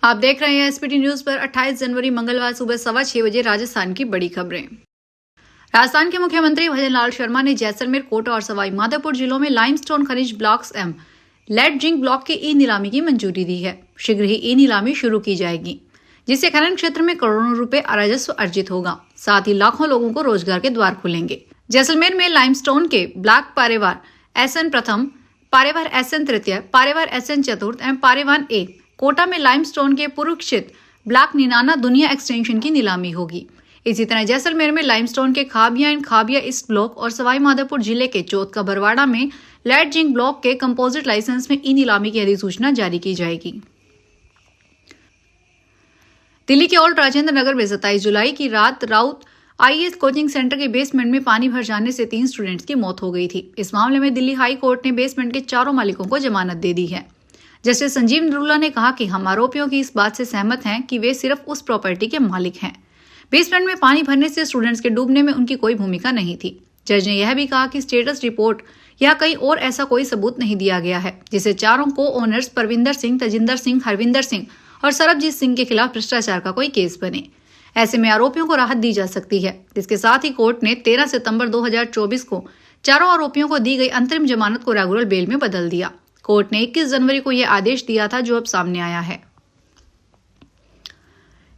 आप देख रहे हैं एसपीटी न्यूज पर 28 जनवरी मंगलवार सुबह 6:15 बजे राजस्थान की बड़ी खबरें। राजस्थान के मुख्यमंत्री भजनलाल शर्मा ने जैसलमेर, कोटा और सवाई माधोपुर जिलों में लाइमस्टोन खनिज ब्लॉक्स एवं लेड जिंक ब्लॉक की ई नीलामी की मंजूरी दी है। शीघ्र ही ई नीलामी शुरू की जाएगी, जिससे खनन क्षेत्र में करोड़ों रुपए राजस्व अर्जित होगा। साथ ही लाखों लोगों को रोजगार के द्वार खुलेंगे। जैसलमेर में लाइमस्टोन के ब्लॉक पारेवार SN प्रथम, पारेवार SN तृतीय, पारेवार SN चतुर्थ एवं पारेवान A, कोटा में लाइमस्टोन के पुरुक्षित ब्लॉक निनाना दुनिया एक्सटेंशन की नीलामी होगी। इसी तरह जैसलमेर में लाइमस्टोन के Khabia and Khabia east block और सवाई माधोपुर जिले के चौथ का बरवाड़ा में लेड जिंक ब्लॉक के कंपोजिट लाइसेंस में ई नीलामी की अधिसूचना जारी की जाएगी। दिल्ली के ओल्ड राजेंद्र नगर में 27 जुलाई की रात राउत IAS कोचिंग सेंटर के बेसमेंट में पानी भर जाने से 3 स्टूडेंट्स की मौत हो गई थी। इस मामले में दिल्ली हाई कोर्ट ने बेसमेंट के चारों मालिकों को जमानत दे दी है। जस्टिस संजीव नरूला ने कहा कि हम आरोपियों की इस बात से सहमत हैं कि वे सिर्फ उस प्रॉपर्टी के मालिक हैं। बेसमेंट में पानी भरने से स्टूडेंट्स के डूबने में उनकी कोई भूमिका नहीं थी। जज ने यह भी कहा कि स्टेटस रिपोर्ट या कहीं और ऐसा कोई सबूत नहीं दिया गया है जिसे चारों को ओनर्स परविंदर सिंह, तजिंदर सिंह, हरविंदर सिंह और सरबजीत सिंह के खिलाफ भ्रष्टाचार का कोई केस बने। ऐसे में आरोपियों को राहत दी जा सकती है। इसके साथ ही कोर्ट ने 13 सितंबर 2024 को चारों आरोपियों को दी गई अंतरिम जमानत को रेगुलर बेल में बदल दिया। कोर्ट ने 21 जनवरी को यह आदेश दिया था, जो अब सामने आया है।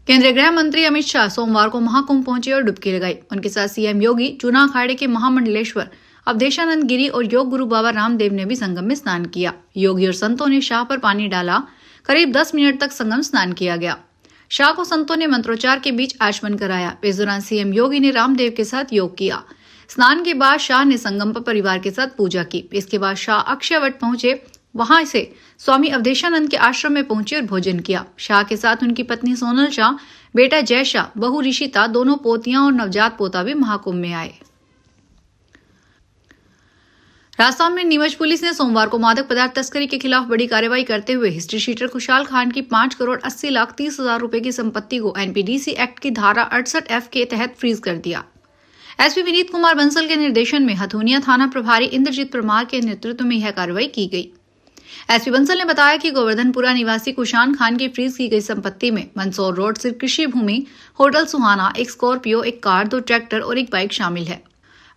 केंद्रीय गृह मंत्री अमित शाह सोमवार को महाकुंभ पहुंचे और डुबकी लगाई। उनके साथ सीएम योगी, चुनाव अखाड़े के महामंडलेश्वर अवधेशानंद गिरी और योग गुरु बाबा रामदेव ने भी संगम में स्नान किया। योगी और संतों ने शाह पर पानी डाला। करीब 10 मिनट तक संगम स्नान किया गया। शाह को संतों ने मंत्रोच्चार के बीच आचमन कराया। इस दौरान सीएम योगी ने रामदेव के साथ योग किया। स्नान के बाद शाह ने संगम पर परिवार के साथ पूजा की। इसके बाद शाह अक्षयवट पहुंचे। वहां से स्वामी अवधेशानंद के आश्रम में पहुंचे और भोजन किया। शाह के साथ उनकी पत्नी सोनल शाह, बेटा जय शाह, बहू ऋषिता, दोनों पोतियां और नवजात पोता भी महाकुंभ में आए। राजस्थान में नीमच पुलिस ने सोमवार को मादक पदार्थ तस्करी के खिलाफ बड़ी कार्रवाई करते हुए हिस्ट्री शीटर खुशहाल खान की 5,80,30,00,000 रुपए की संपत्ति को NPDC एक्ट की धारा 68F के तहत फ्रीज कर दिया। SP विनीत कुमार बंसल के निर्देशन में हथुनिया थाना प्रभारी इंद्रजीत परमार के नेतृत्व में यह कार्रवाई की गई। SP बंसल ने बताया कि गोवर्धनपुरा निवासी कुशान खान की फ्रीज की गई संपत्ति में मंदसौर रोड स्थित कृषि भूमि, होटल सुहाना, एक स्कॉर्पियो, एक कार, 2 ट्रैक्टर और एक बाइक शामिल है।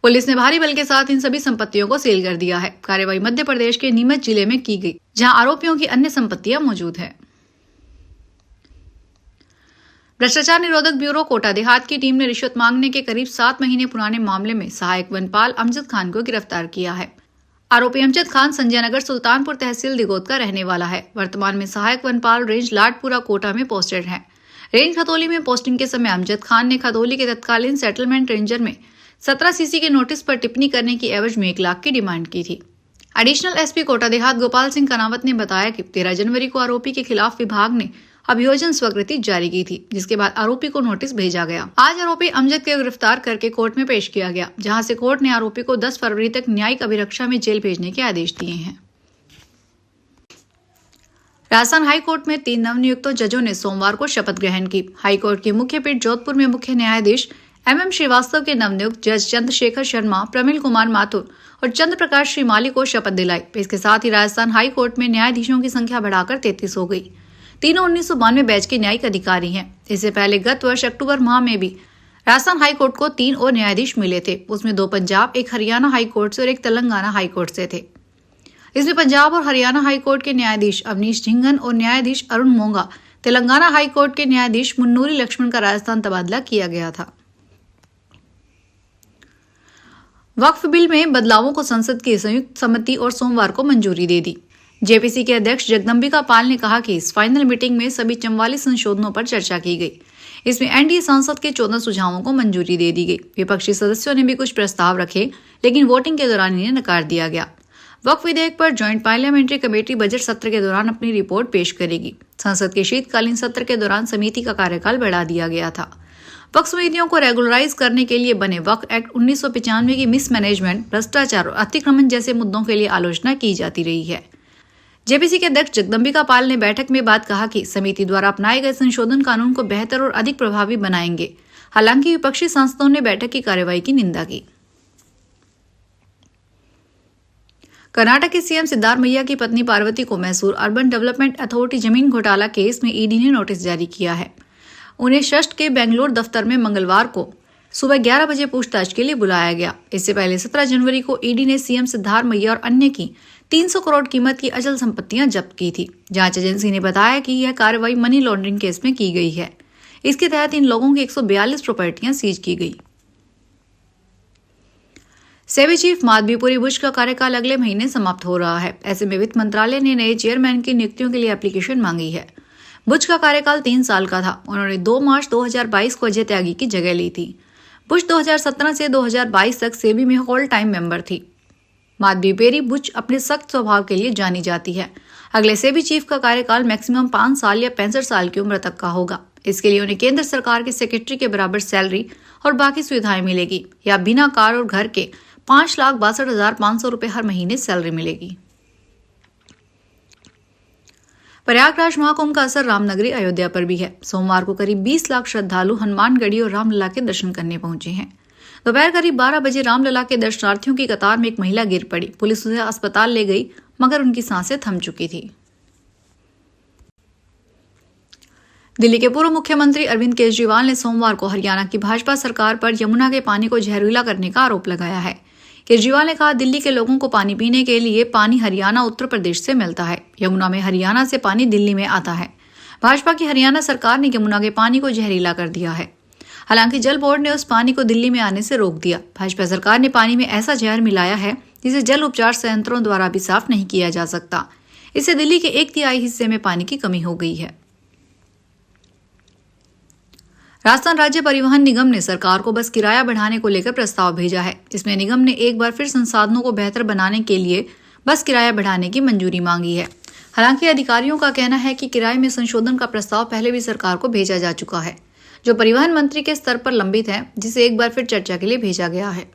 पुलिस ने भारी बल के साथ इन सभी संपत्तियों को सील कर दिया है। कार्रवाई मध्य प्रदेश के नीमच जिले में की गई, जहां आरोपियों की अन्य संपत्तियां मौजूद है। भ्रष्टाचार निरोधक ब्यूरो कोटा देहात की टीम ने रिश्वत मांगने के करीब 7 महीने पुराने मामले में सहायक वनपाल अमजद खान को गिरफ्तार किया है। आरोपी अमजद खान संजय नगर सुल्तानपुर तहसील दिगोद का रहने वाला है। वर्तमान में सहायक वनपाल रेंज लाडपुरा कोटा में पोस्टेड है। रेंज खतौली में पोस्टिंग के समय अमजद खान ने खतौली के तत्कालीन सेटलमेंट रेंजर में 17 CC के नोटिस पर टिप्पणी करने की एवज में 1 लाख की डिमांड की थी। एडिशनल SP कोटा देहात गोपाल सिंह कनावत ने बताया कि 13 जनवरी को आरोपी के खिलाफ विभाग ने अभियोजन स्वीकृति जारी की थी, जिसके बाद आरोपी को नोटिस भेजा गया। आज आरोपी अमजद को गिरफ्तार करके कोर्ट में पेश किया गया, जहां से कोर्ट ने आरोपी को 10 फरवरी तक न्यायिक अभिरक्षा में जेल भेजने के आदेश दिए हैं। राजस्थान हाईकोर्ट में 3 नवनियुक्त जजों ने सोमवार को शपथ ग्रहण की। हाईकोर्ट की मुख्य पीठ जोधपुर में मुख्य न्यायाधीश MM श्रीवास्तव के नवनियुक्त जज चंद्रशेखर शर्मा, प्रमिल कुमार माथुर और चंद्र प्रकाश श्रीमाली को शपथ दिलाई। इसके साथ ही राजस्थान हाई कोर्ट में न्यायाधीशों की संख्या बढ़ाकर 33 हो गई। तीनों 1992 बैच के न्यायिक अधिकारी हैं। इससे पहले गत वर्ष अक्टूबर माह में भी राजस्थान हाई कोर्ट को 3 और न्यायाधीश मिले थे। उसमें 2 पंजाब, 1 हरियाणा हाई कोर्ट से और 1 तेलंगाना हाई कोर्ट से थे। इसमें पंजाब और हरियाणा हाई कोर्ट के न्यायाधीश अवनीश झिंगन और न्यायाधीश अरुण मोंगा, तेलंगाना हाई कोर्ट के न्यायाधीश मुन्नूरी लक्ष्मण का राजस्थान तबादला किया गया था। वक्फ बिल में बदलावों को संसद की संयुक्त समिति और सोमवार को मंजूरी दे दी। JPC के अध्यक्ष जगदम्बिका पाल ने कहा कि इस फाइनल मीटिंग में सभी 44 संशोधनों पर चर्चा की गई। इसमें NDA सांसद के 14 सुझावों को मंजूरी दे दी गई। विपक्षी सदस्यों ने भी कुछ प्रस्ताव रखे, लेकिन वोटिंग के दौरान इन्हें नकार दिया गया। वक्फ विधेयक पर ज्वाइंट पार्लियामेंट्री कमेटी बजट सत्र के दौरान अपनी रिपोर्ट पेश करेगी। संसद के शीतकालीन सत्र के दौरान समिति का कार्यकाल बढ़ा दिया गया था। वक्फ समितियों को रेगुलराइज करने के लिए बने वक्फ एक्ट 1995 की मिसमैनेजमेंट, भ्रष्टाचार और अतिक्रमण जैसे मुद्दों के लिए आलोचना की जाती रही है। JPC के अध्यक्ष जगदम्बिका पाल ने बैठक में बात कहा कि समिति द्वारा अपनाए गए संशोधन कानून को बेहतर और अधिक प्रभावी बनाएंगे। हालांकि विपक्षी सांसदों ने बैठक की कार्रवाई की निंदा की। कर्नाटक के सीएम सिद्धारमैया की पत्नी पार्वती को मैसूर अर्बन डेवलपमेंट अथॉरिटी जमीन घोटाला केस में ईडी ने नोटिस जारी किया है। उन्हें शस्ट के बेंगलुरु दफ्तर में मंगलवार को सुबह 11 बजे पूछताछ के लिए बुलाया गया। इससे पहले 17 जनवरी को ईडी ने सीएम सिद्धारमैया और अन्य की 300 करोड़ कीमत की अचल संपत्तियां जब्त की थी। जांच एजेंसी ने बताया कि यह कार्रवाई मनी लॉन्ड्रिंग केस में की गई है। इसके तहत इन लोगों की 142 प्रॉपर्टियां सीज की गई। सेबी चीफ माधवीपुरी बुश का कार्यकाल अगले महीने समाप्त हो रहा है। ऐसे में वित्त मंत्रालय ने नए चेयरमैन की नियुक्तियों के लिए एप्लीकेशन मांगी है। बुश का कार्यकाल 3 साल का था। उन्होंने 2 मार्च 2022 को अजय त्यागी की जगह ली थी। बुश 2017 से 2022 तक सेबी में ऑल टाइम मेंबर थी। माधवीपुरी बुश अपने सख्त स्वभाव के लिए जानी जाती है। अगले सेबी चीफ का कार्यकाल मैक्सिमम 5 साल या 65 साल की उम्र तक का होगा। इसके लिए उन्हें केंद्र सरकार के सेक्रेटरी के बराबर सैलरी और बाकी सुविधाएं मिलेगी या बिना कार और घर के 5,62,500 रुपए हर महीने सैलरी मिलेगी। प्रयागराज महाकुंभ का असर रामनगरी अयोध्या पर भी है। सोमवार को करीब 20 लाख श्रद्धालु हनुमानगढ़ी और रामलला के दर्शन करने पहुंचे हैं। दोपहर करीब 12 बजे रामलला के दर्शनार्थियों की कतार में एक महिला गिर पड़ी। पुलिस उसे अस्पताल ले गई मगर उनकी सांसें थम चुकी थी। दिल्ली के पूर्व मुख्यमंत्री अरविंद केजरीवाल ने सोमवार को हरियाणा की भाजपा सरकार पर यमुना के पानी को जहरीला करने का आरोप लगाया है। केजरीवाल ने कहा, दिल्ली के लोगों को पानी पीने के लिए पानी हरियाणा उत्तर प्रदेश से मिलता है। यमुना में हरियाणा से पानी दिल्ली में आता है। भाजपा की हरियाणा सरकार ने यमुना के पानी को जहरीला कर दिया है। हालांकि जल बोर्ड ने उस पानी को दिल्ली में आने से रोक दिया। भाजपा सरकार ने पानी में ऐसा जहर मिलाया है जिसे जल उपचार संयंत्रों द्वारा भी साफ नहीं किया जा सकता। इससे दिल्ली के 1/3 हिस्से में पानी की कमी हो गई है। राजस्थान राज्य परिवहन निगम ने सरकार को बस किराया बढ़ाने को लेकर प्रस्ताव भेजा है। इसमें निगम ने एक बार फिर संसाधनों को बेहतर बनाने के लिए बस किराया बढ़ाने की मंजूरी मांगी है। हालांकि अधिकारियों का कहना है कि किराए में संशोधन का प्रस्ताव पहले भी सरकार को भेजा जा चुका है, जो परिवहन मंत्री के स्तर पर लंबित है, जिसे एक बार फिर चर्चा के लिए भेजा गया है।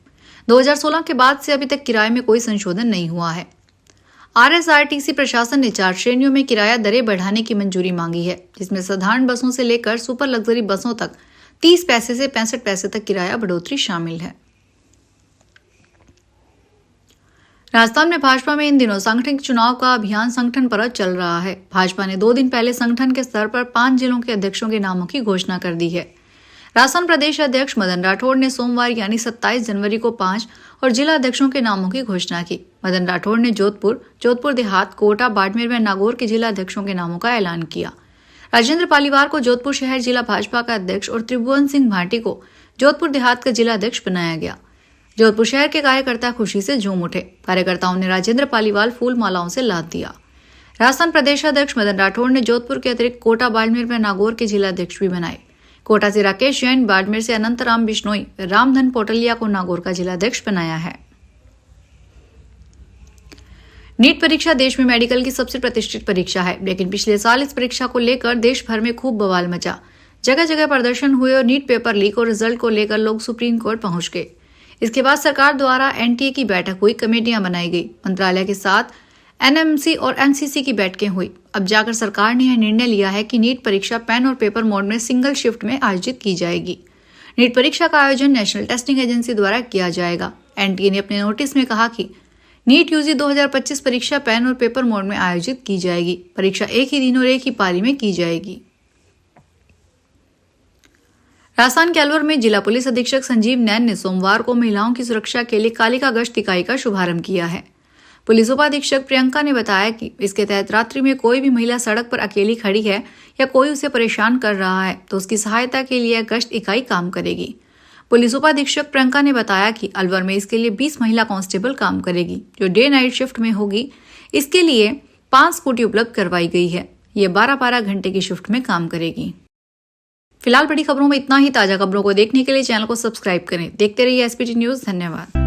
2016 के बाद से अभी तक किराए में कोई संशोधन नहीं हुआ है। आरएसआरटीसी प्रशासन ने 4 श्रेणियों में किराया दरें बढ़ाने की मंजूरी मांगी है, जिसमें साधारण बसों से लेकर सुपर लग्जरी बसों तक 30 पैसे से 65 पैसे तक किराया बढ़ोतरी शामिल है। राजस्थान में भाजपा में इन दिनों सांगठनिक चुनाव का अभियान संगठन पर चल रहा है। भाजपा ने 2 दिन पहले संगठन के स्तर पर 5 जिलों के अध्यक्षों के नामों की घोषणा कर दी है। राजस्थान प्रदेश अध्यक्ष मदन राठौड़ ने सोमवार यानी 27 जनवरी को 5 और जिला अध्यक्षों के नामों की घोषणा की। मदन राठौड़ ने जोधपुर देहात, कोटा, बाड़मेर व नागौर के जिला अध्यक्षों के नामों का ऐलान किया। राजेंद्र पालीवाल को जोधपुर शहर जिला भाजपा का अध्यक्ष और त्रिभुवन सिंह भाटी को जोधपुर देहात का जिला अध्यक्ष बनाया गया। जोधपुर शहर के कार्यकर्ता खुशी से झूम उठे। कार्यकर्ताओं ने राजेंद्र पालीवाल फूल मालाओं से लाद दिया। राजस्थान प्रदेश अध्यक्ष मदन राठौड़ ने जोधपुर के अतिरिक्त कोटा, बाड़मेर व नागौर के जिला अध्यक्ष भी बनाए। कोटा से राकेश जैन, बाड़मेर से अनंतराम बिश्नोई, रामधन पोटलिया को नागौर का जिला अध्यक्ष बनाया है। नीट परीक्षा देश में मेडिकल की सबसे प्रतिष्ठित परीक्षा है, लेकिन पिछले साल इस परीक्षा को लेकर देश भर में खूब बवाल मचा। जगह जगह प्रदर्शन हुए और नीट पेपर लीक और रिजल्ट को लेकर लोग सुप्रीम कोर्ट पहुंच गए। इसके बाद सरकार द्वारा एनटीए की बैठक हुई, कमेटियां बनाई गई, मंत्रालय के साथ एनएमसी और एनसीसी की बैठकें हुई। अब जाकर सरकार ने यह निर्णय लिया है कि नीट परीक्षा पेन और पेपर मोड में सिंगल शिफ्ट में आयोजित की जाएगी। नीट परीक्षा का आयोजन नेशनल टेस्टिंग एजेंसी द्वारा किया जाएगा। एनटीए ने अपने नोटिस में कहा कि नीट यूजी 2025 परीक्षा पेन और पेपर मोड में आयोजित की जाएगी। परीक्षा एक ही दिन और एक ही पारी में की जाएगी। राजस्थान के अलवर में जिला पुलिस अधीक्षक संजीव नैन ने सोमवार को महिलाओं की सुरक्षा के लिए कालिका गश्त इकाई का शुभारंभ किया है। पुलिस उपाधीक्षक प्रियंका ने बताया कि इसके तहत रात्रि में कोई भी महिला सड़क पर अकेली खड़ी है या कोई उसे परेशान कर रहा है तो उसकी सहायता के लिए गश्त इकाई काम करेगी। पुलिस उपाधीक्षक प्रियंका ने बताया कि अलवर में इसके लिए 20 महिला कांस्टेबल काम करेगी, जो डे नाइट शिफ्ट में होगी। इसके लिए 5 स्कूटी उपलब्ध करवाई गई है। ये 12-12 घंटे की शिफ्ट में काम करेगी। फिलहाल बड़ी खबरों में इतना ही। ताजा खबरों को देखने के लिए चैनल को सब्सक्राइब करें। देखते रहिए एसपीटी न्यूज। धन्यवाद।